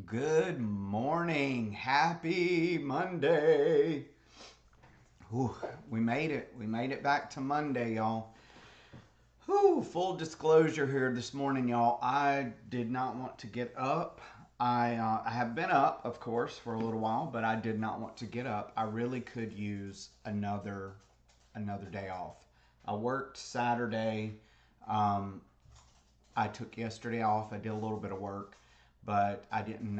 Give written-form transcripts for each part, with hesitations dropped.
Good morning. Happy Monday. Whew, we made it. We made it back to Monday, y'all. Whew, full disclosure here this morning, y'all. I did not want to get up. I have been up, of course, for a little while, but I did not want to get up. I really could use another day off. I worked Saturday. Um, I took yesterday off. I did a little bit of work, but I didn't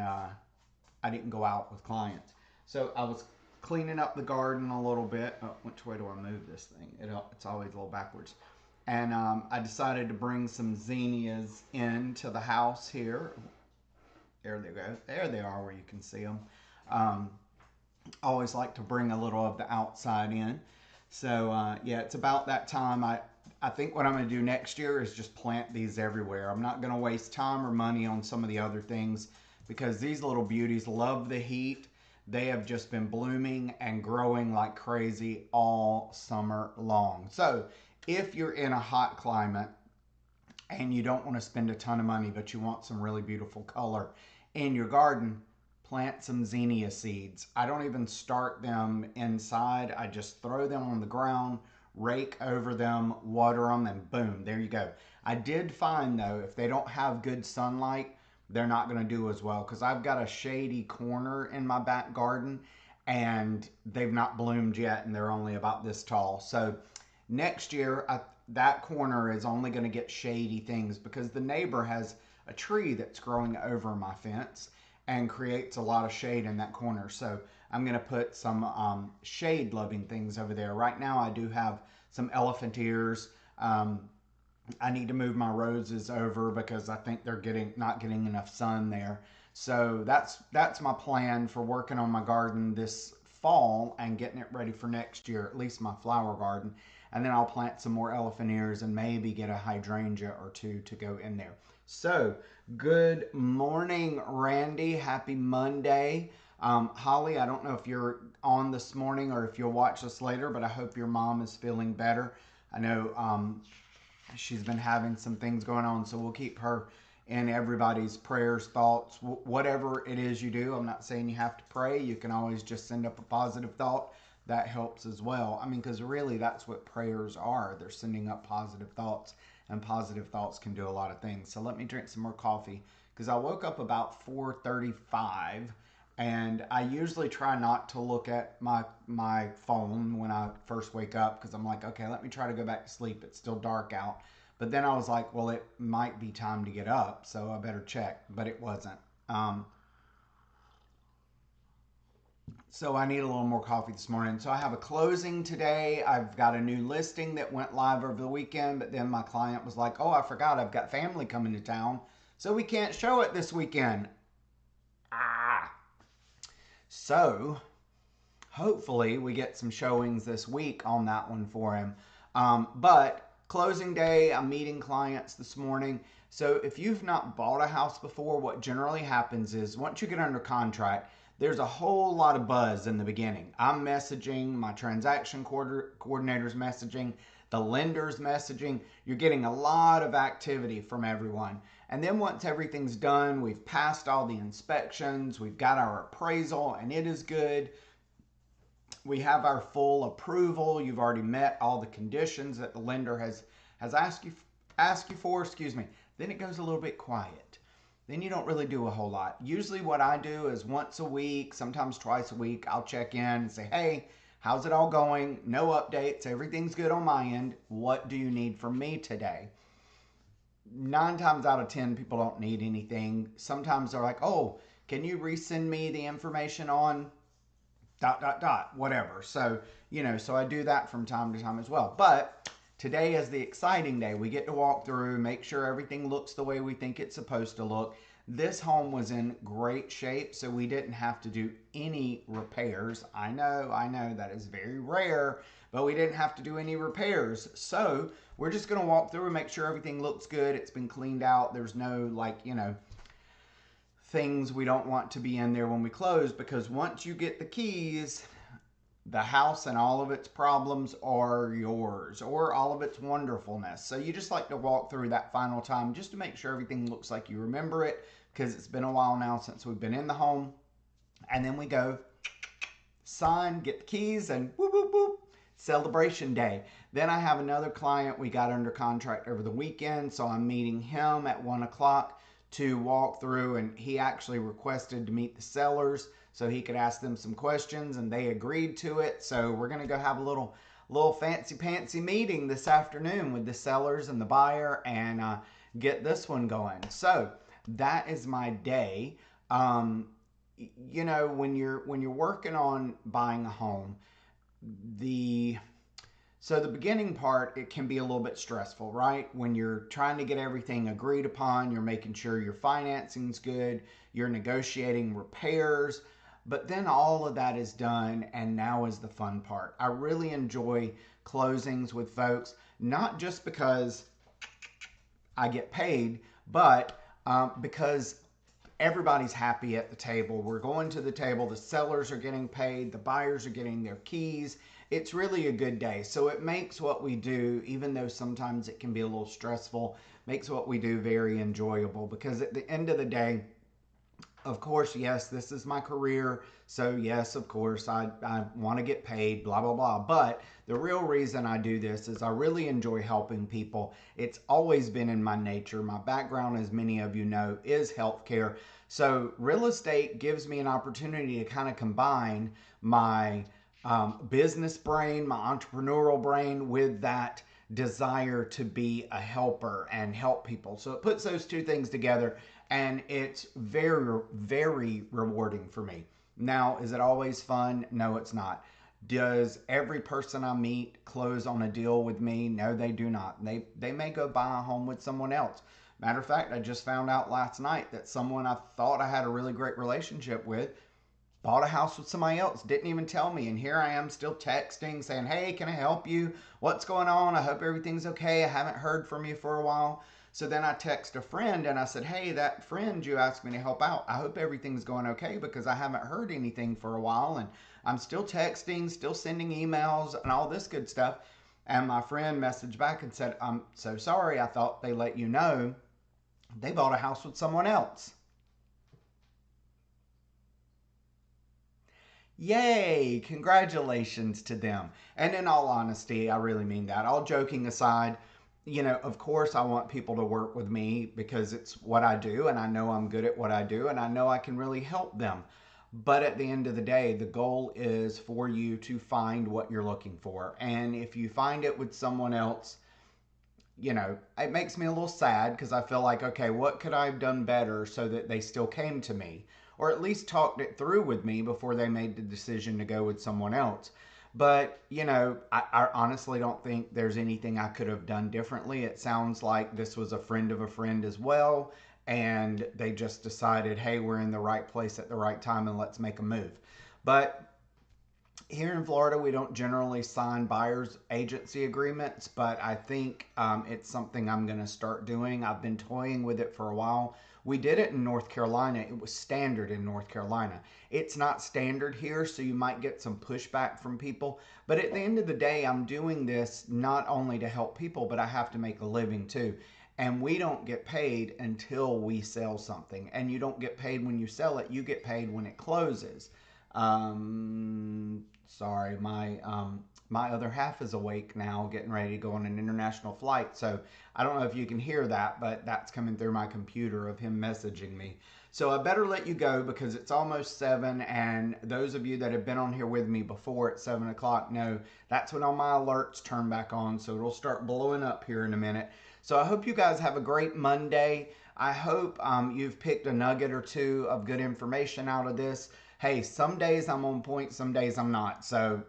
go out with clients. So I was cleaning up the garden a little bit. Oh, which way do I move this thing? It's always a little backwards. And I decided to bring some zinnias into the house here. There they go. There they are where you can see them. Um, I always like to bring a little of the outside in. So yeah, it's about that time. I think what I'm going to do next year is just plant these everywhere. I'm not going to waste time or money on some of the other things because these little beauties love the heat. They have just been blooming and growing like crazy all summer long. So if you're in a hot climate and you don't want to spend a ton of money, but you want some really beautiful color in your garden, plant some zinnia seeds. I don't even start them inside. I just throw them on the ground, rake over them, water them, and boom, there you go. I did find though, if they don't have good sunlight, they're not going to do as well because I've got a shady corner in my back garden and they've not bloomed yet and they're only about this tall. So next year, that corner is only going to get shady things because the neighbor has a tree that's growing over my fence and creates a lot of shade in that corner. So I'm going to put some shade loving things over there. Right now I do have some elephant ears. I need to move my roses over because I think they're not getting enough sun there. So that's my plan for working on my garden this fall and getting it ready for next year, at least my flower garden. And then I'll plant some more elephant ears and maybe get a hydrangea or two to go in there. So, good morning, Randy. Happy Monday. Holly, I don't know if you're on this morning or if you'll watch this later, but I hope your mom is feeling better. I know she's been having some things going on, so we'll keep her in everybody's prayers, thoughts, whatever it is you do. I'm not saying you have to pray. You can always just send up a positive thought. That helps as well. I mean, because really that's what prayers are. They're sending up positive thoughts, and positive thoughts can do a lot of things. So let me drink some more coffee because I woke up about 4:35 and I usually try not to look at my phone when I first wake up because I'm like, okay, let me try to go back to sleep. It's still dark out. But then I was like, well, it might be time to get up, so I better check. But it wasn't. So I need a little more coffee this morning. So I have a closing today. I've got a new listing that went live over the weekend, but then my client was like, "Oh, I forgot I've got family coming to town, so we can't show it this weekend." Ah. So hopefully we get some showings this week on that one for him. But closing day, I'm meeting clients this morning. So if you've not bought a house before, what generally happens is once you get under contract, there's a whole lot of buzz in the beginning. I'm messaging, my transaction coordinator's messaging, the lender's messaging. You're getting a lot of activity from everyone. And then once everything's done, we've passed all the inspections, we've got our appraisal, and it is good. We have our full approval. You've already met all the conditions that the lender has asked you for, excuse me. Then it goes a little bit quiet. Then you don't really do a whole lot. Usually what I do is once a week, sometimes twice a week, I'll check in and say, "Hey, how's it all going? No updates. Everything's good on my end. What do you need from me today?" 9 times out of 10, people don't need anything. Sometimes they're like, "Oh, can you resend me the information on dot dot dot whatever." So so I do that from time to time as well. But today is the exciting day. We get to walk through, make sure everything looks the way we think it's supposed to look. This home was in great shape, so we didn't have to do any repairs. I know that is very rare, but we didn't have to do any repairs. So we're just going to walk through and make sure everything looks good. It's been cleaned out. There's no things we don't want to be in there when we close, because once you get the keys, the house and all of its problems are yours, or all of its wonderfulness. So you just like to walk through that final time just to make sure everything looks like you remember it, because it's been a while now since we've been in the home. And then we go sign, get the keys, and whoop, whoop, whoop, celebration day. Then I have another client we got under contract over the weekend, so I'm meeting him at 1 o'clock to walk through, and he actually requested to meet the sellers so he could ask them some questions, and they agreed to it. So we're going to go have a little fancy pantsy meeting this afternoon with the sellers and the buyer, and get this one going. So that is my day. You know, when you're working on buying a home, the beginning part, it can be a little bit stressful, right? When you're trying to get everything agreed upon, you're making sure your financing's good, you're negotiating repairs, but then all of that is done, and now is the fun part. I really enjoy closings with folks, not just because I get paid, but because everybody's happy at the table. We're going to the table, the sellers are getting paid, the buyers are getting their keys. It's really a good day. So it makes what we do, even though sometimes it can be a little stressful, makes what we do very enjoyable, because at the end of the day, of course, yes, this is my career. So yes, of course, I want to get paid, blah, blah, blah. But the real reason I do this is I really enjoy helping people. It's always been in my nature. My background, as many of you know, is healthcare. So real estate gives me an opportunity to kind of combine my business brain, my entrepreneurial brain, with that desire to be a helper and help people. So it puts those two things together, and it's very, very rewarding for me. Now, is it always fun? No, it's not. Does every person I meet close on a deal with me? No, they do not. They may go buy a home with someone else. Matter of fact, I just found out last night that someone I thought I had a really great relationship with bought a house with somebody else, didn't even tell me, and here I am still texting saying, hey, can I help you? What's going on? I hope everything's okay. I haven't heard from you for a while. So then I text a friend and I said, hey, that friend you asked me to help out, I hope everything's going okay, because I haven't heard anything for a while, and I'm still texting, still sending emails and all this good stuff. And my friend messaged back and said, I'm so sorry, I thought they let you know they bought a house with someone else. Yay, congratulations to them. And in all honesty, I really mean that. All joking aside, you know, of course I want people to work with me because it's what I do, and I know I'm good at what I do, and I know I can really help them. But at the end of the day, the goal is for you to find what you're looking for. And if you find it with someone else, you know, it makes me a little sad, because I feel like, okay, what could I have done better so that they still came to me? Or at least talked it through with me before they made the decision to go with someone else. But, you know, I honestly don't think there's anything I could have done differently. It sounds like this was a friend of a friend as well, and they just decided, hey, we're in the right place at the right time, and let's make a move. But here in Florida, we don't generally sign buyer's agency agreements, but I think it's something I'm going to start doing. I've been toying with it for a while. We did it in North Carolina. It was standard in North Carolina. It's not standard here, so you might get some pushback from people. But at the end of the day, I'm doing this not only to help people, but I have to make a living too. And we don't get paid until we sell something. And you don't get paid when you sell it. You get paid when it closes. Sorry, my other half is awake now, getting ready to go on an international flight. So I don't know if you can hear that, but that's coming through my computer of him messaging me. So I better let you go, because it's almost 7, and those of you that have been on here with me before at 7 o'clock know that's when all my alerts turn back on, so it'll start blowing up here in a minute. So I hope you guys have a great Monday. I hope you've picked a nugget or two of good information out of this. Hey, some days I'm on point, some days I'm not. So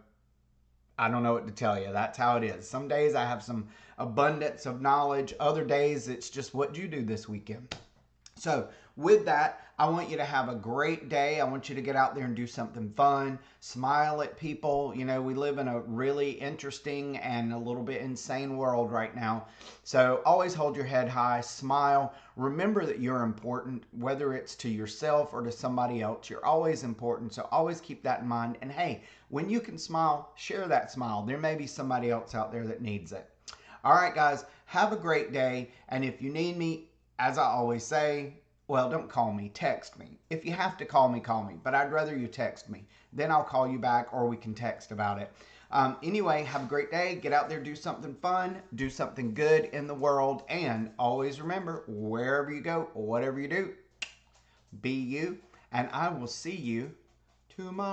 I don't know what to tell you. That's how it is. Some days I have some abundance of knowledge. Other days it's just what you do this weekend. So with that, I want you to have a great day. I want you to get out there and do something fun. Smile at people. You know, we live in a really interesting and a little bit insane world right now. So always hold your head high, smile. Remember that you're important, whether it's to yourself or to somebody else. You're always important. So always keep that in mind. And hey, when you can smile, share that smile. There may be somebody else out there that needs it. All right, guys, have a great day. And if you need me, as I always say, well, don't call me, text me. If you have to call me, but I'd rather you text me. Then I'll call you back or we can text about it. Anyway, have a great day. Get out there, do something fun, do something good in the world, and always remember, wherever you go, whatever you do, be you, and I will see you tomorrow.